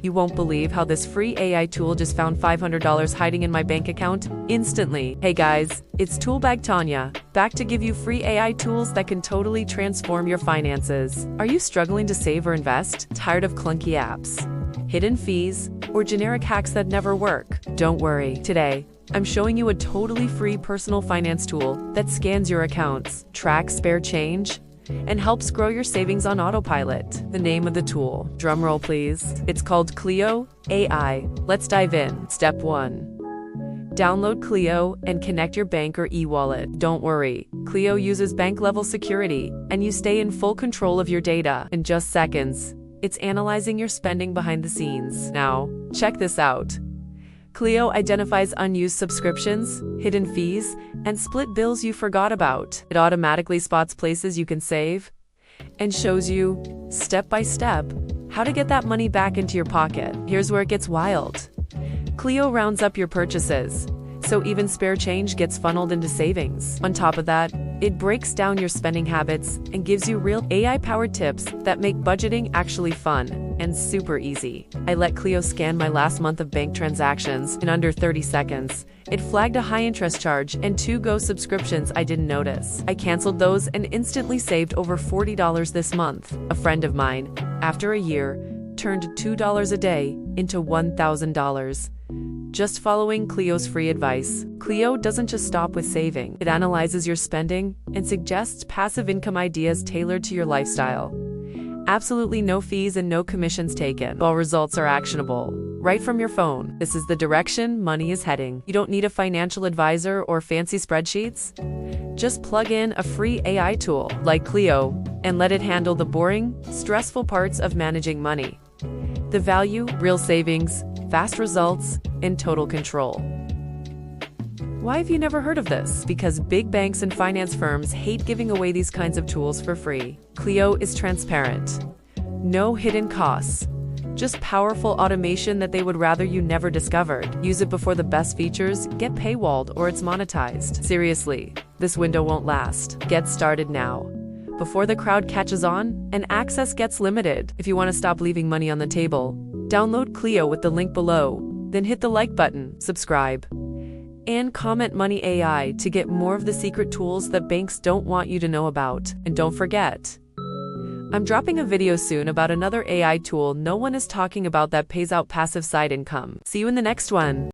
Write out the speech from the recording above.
You won't believe how this free AI tool just found $500 hiding in my bank account instantly. Hey guys, it's Toolbag Tanya, back to give you free AI tools that can totally transform your finances. Are you struggling to save or invest? Tired of clunky apps, hidden fees, or generic hacks that never work? Don't worry. Today, I'm showing you a totally free personal finance tool that scans your accounts, tracks spare change, and helps grow your savings on autopilot. The name of the tool, drumroll please, it's called Clio AI. Let's dive in. Step 1. Download Clio and connect your bank or e-wallet. Don't worry, Clio uses bank-level security, and you stay in full control of your data. In just seconds, it's analyzing your spending behind the scenes. Now, check this out. Clio identifies unused subscriptions, hidden fees, and split bills you forgot about. It automatically spots places you can save and shows you, step by step, how to get that money back into your pocket. Here's where it gets wild. Clio rounds up your purchases, so even spare change gets funneled into savings. On top of that, it breaks down your spending habits and gives you real AI-powered tips that make budgeting actually fun and super easy. I let Clio scan my last month of bank transactions in under 30 seconds. It flagged a high interest charge and 2 Go subscriptions I didn't notice. I canceled those and instantly saved over $40 this month. A friend of mine, after a year, turned $2 a day into $1,000. Just following Clio's free advice. Clio doesn't just stop with saving. It analyzes your spending and suggests passive income ideas tailored to your lifestyle. Absolutely no fees and no commissions taken. All results are actionable, right from your phone. This is the direction money is heading. You don't need a financial advisor or fancy spreadsheets. Just plug in a free AI tool like Clio and let it handle the boring, stressful parts of managing money. The value, real savings, fast results, and total control. Why have you never heard of this? Because big banks and finance firms hate giving away these kinds of tools for free. Clio is transparent. No hidden costs. Just powerful automation that they would rather you never discovered. Use it before the best features get paywalled or it's monetized. Seriously, this window won't last. Get started now, before the crowd catches on and access gets limited. If you want to stop leaving money on the table, download Clio with the link below, then hit the like button, subscribe, and comment Money AI to get more of the secret tools that banks don't want you to know about. And don't forget, I'm dropping a video soon about another AI tool no one is talking about that pays out passive side income. See you in the next one.